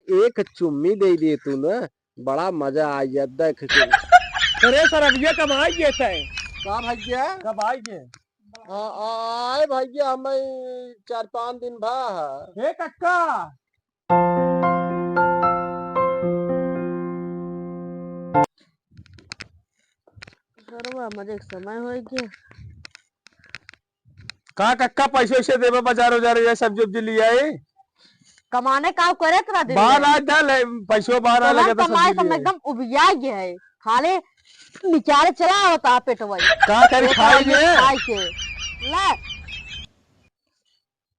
एक चुम्मी दे दिए तू ना, बड़ा मजा आ गया देख के। अरे सर अब ये कब आएंगे थे? का भैया कब आएंगे? आए भैया हमें 4-5 दिन भा है। हे कक्का, सरवा मजे के समय हो गया। का कक्का पैसे वैसे देवे बाजार उजार ये सब्जी उब्जी लिया है? कमाने का करे तेरा दिन बाहर में। आज डाल पैसों बाहर आ लगे तो कमाए सब्जी सब लिया एकदम उबिया गया है। खाली निचारे चला होता पेट वही का करी खाएंगे? खाए के ले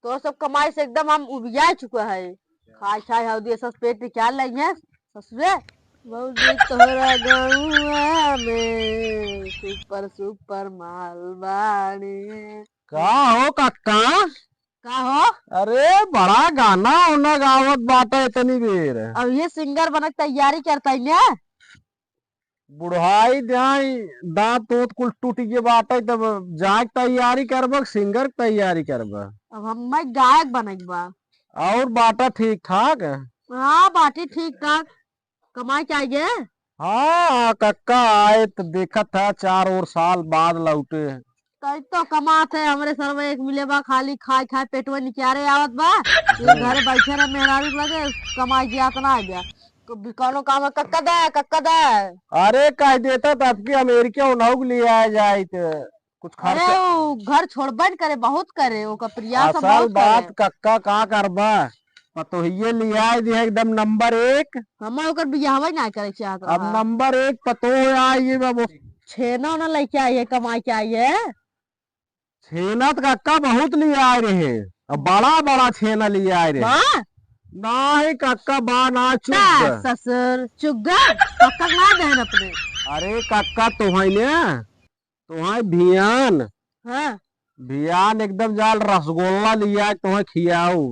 तो सब कमाई से एकदम हम उबिया चुका है। खाए खाए हौदी सब पेट निकाल लेंगे ससुरे। बहुजी तोहरा गौआ में सुपर सुपर माल बाड़ी। का हो कक्का? का हो अरे बड़ा गाना होना गावत बाटा इतनी देर। अब ये सिंगर बनक तैयारी करता है ना। बुढ़ाई जाई दांत तोत कुल टूट के बाटा तब जाए तैयारी करब सिंगर के तैयारी करब अब हम मैं गायक बनक बा। और बाटा ठीक ठाक। हाँ बाटी ठीक ठाक कमाई चाहिए। हाँ कक्का आए तो देखा था 4 और साल बाद लौटे। कई तो कमात है हमरे सर में एक मिले बा खाली खाए खाए पेटवा निचारे आवत बा। ये घरे बैठे रहे मेहरारू लगे कमाई जिया तना आ गया। कौनो काम है कक्का दे। अरे कह देता तब की अमेरिका उन्हों लिए आ जाए तो कुछ अरे खर्च। वो घर छोड़ बैठ करे बहुत करे वो कप्रिया सब असल बहुत बात करे। कक्का का करबा पतोहिए लिया दिया एकदम नंबर 1। हम ओकर बियाह ना करे चाहत अब रहा। नंबर 1 पतो आई बाबू। छेना ना लेके आइए कमाई चाहिए। छेना तो कक्का बहुत लिए आए रहे। अब बड़ा बड़ा छेना लिए आए रहे। माँ नहीं कक्का बा ना ता चुप। ससुर चुग्गा कक्का ना दहन अपने। अरे कक्का तुम्हें ने तुम्हें भियान हाँ भियान एकदम जाल रसगुल्ला लिया तुम्हें खियाऊ।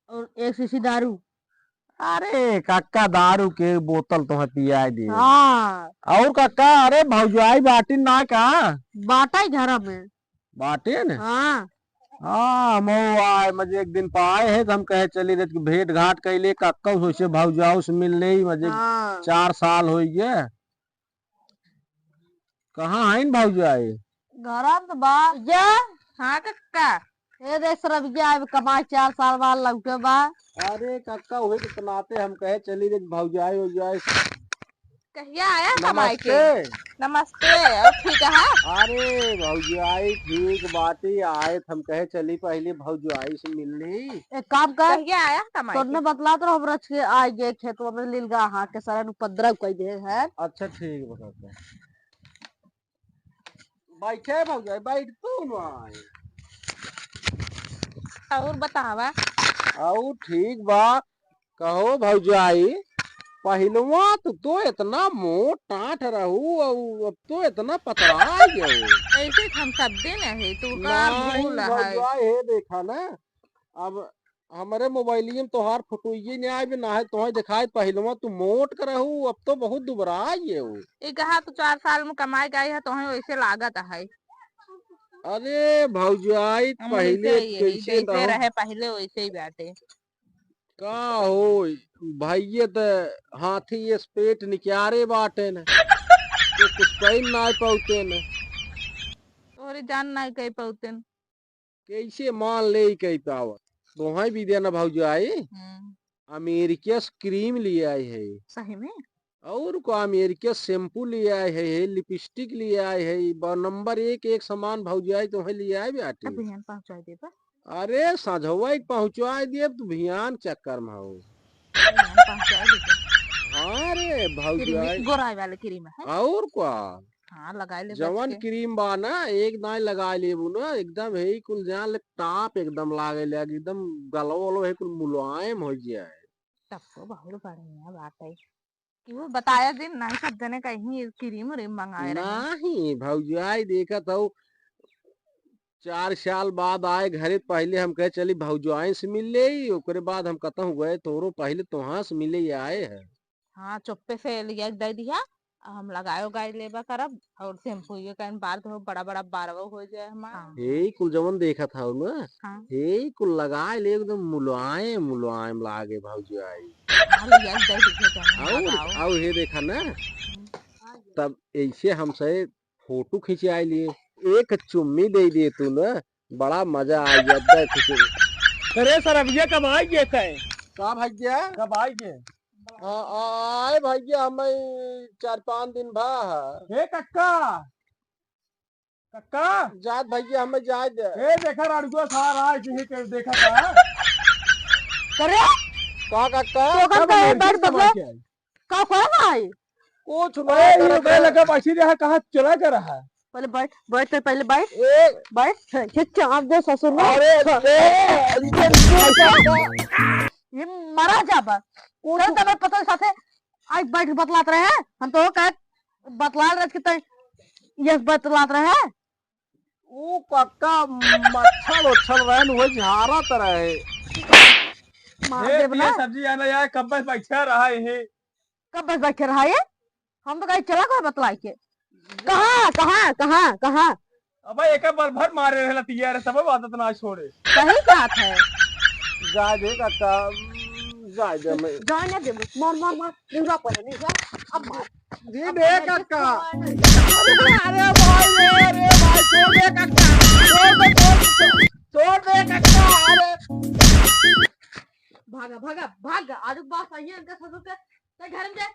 और एक शीशी दारू। अरे कक्का दारू के बोतल तुम्हें पिया दे। हाँ और कक्का अरे भौजाई बाटी ना का बाटा ही घर में। बाटे न। हाँ हाँ मऊ आए मजे एक दिन पाए है तो हम कहे चली रे भेंट घाट कैले कक्का से भौजाऊ से मिल रही मजे हाँ 4 साल हो गए। कहाँ है न भौजाई? घर तो बा जा। हाँ कक्का ये देख सरबिया कमाई 4 साल बाद लौटे बा। अरे कक्का वही तो सुनाते हम कहे चली रे भौजाई हो जाए। कहिया आया कमाई के। नमस्ते। नमस्ते और ठीक है। अरे भौजाई ठीक बाटी आए थे, हम कहे चली पहले भौजाई से मिलनी। एक काम कर कहिया आया कमाई तोने बतला तो हम रच के आ गए खेतवा में लीलगा हाँ के सारे उपद्रव कई दे है। अच्छा ठीक बता बैठे भौजाई बैठ तू ना आए। और बतावा। और ठीक बा कहो भौजाई पहलवा तो इतना मोट टाट रहू और अब तो इतना पतरा गयो। ऐसे हम सब दिन है तू का नहीं भूल है। भौजाई है देखा ना अब हमारे मोबाइल में तोहार फोटोइये नहीं आए ना है तुम्हें दिखाए पहलवा तू मोट कर रहू अब तो बहुत दुबरा गयो। ये कहा तो 4 साल में कमाई गई है तो वैसे लागत है। अरे भौजाई हम पहले वैसे यही कैसे जैसे रहे पहले वैसे ही बैठे। का हो भाइये तो हाथी ये पेट निकारे बाटे न तो कुछ कहीं ना पाते न तोरी जान नहीं कही पौते। कैसे मान ले कही पावत तुम्हें भी देना भौजाई। अमेरिका से क्रीम ले आए है सही में और को अमेरिका शैम्पू ले आए है लिपस्टिक ले आए है नंबर 1 एक सामान भौजाई तुम्हें ले आए बेटे। अब यहाँ पहुंचा दे बा। अरे साझवा पहुंचा दिए तू भियान चक्कर में हो। यहाँ पहुंचा दे हाँ रे भौजाई क्रीम गोराई वाले क्रीम है। और क्या हाँ लगाए ले जवन क्रीम बा ना एक दाई लगा लेबू ना एकदम है कुल जान ले टाप एकदम लागे ले एकदम गलो वलो है कुल मुलायम हो जाए। तब तो बहुत बढ़िया बात है कि वो बताया दिन नहीं सब जने कहीं क्रीम उरीम मंगाए रहे। नहीं भौजाई देखा तो 4 साल बाद आए घरे पहले हम कहे चली भौजाई से मिल ले ओकरे बाद हम कहता हूँ गए तोरो पहले तुहाँ से मिले आए है। हाँ चुप्पे से लिया दे दिया हम लगाए उगाए लेबा करब और शैम्पू ये कहीं बार तो बड़ा बड़ा बारवा हो जाए हमारा। हे कुल जवन देखा था ना हाँ हे कुल लगाए ले एकदम मुलायम मुलायम लागे भौजाई। हाँ, लिया दे दिखे जाने और लगाओ। और हे देखा ना तब ऐसे हमसे फोटो खिंचाए लिए एक चुम्मी दे दिए तू ना बड़ा मजा आ जाता है। अरे सर अब ये कब आएंगे कहीं का भैया कब आएंगे आए भैया हमें 4-5 दिन भा हे कक्का कक्का जात भैया हमें जाए दे। हे देखा राडुआ खा रहा है किसी के देखा था करे का काका तो कर कब के अमेरिका बैठ से बदले कमा के आई? का कोई नहीं कुछ अरे ये नहीं गए लगा पैसे रहा कहाँ चला कर रहा है पहले बैठ बैठ तो पहले बैठ ए बैठ खिच्चा आप दे ससुर ने अरे ये मरा जाबा चल तब पता साथे आज बैठ के बतलात रहे हैं हम तो कह बतला रहे कि ये बतलात रहे हैं ओ काका मच्छर उछल रहे न वही झारत रहे। मार हे देब ना ये सब्जी आना यार कब बस बैठा रहा है कब बस बैठे रहा ये हम तो कहीं चला कोई बतला के कहाँ कहाँ कहाँ कहाँ अब एक बार भर मारे रहला तैयार है सब बात ना छोड़े सही बात है जा दे काका जा दे मैं जाने दे मार मार मार निगा पर निगा अब मार ये दे काका अरे भाई छोड़ दे काका छोड़ दे काका अरे भागा भागा भागा आलू बास आइए इनका ससुर के घर में जाए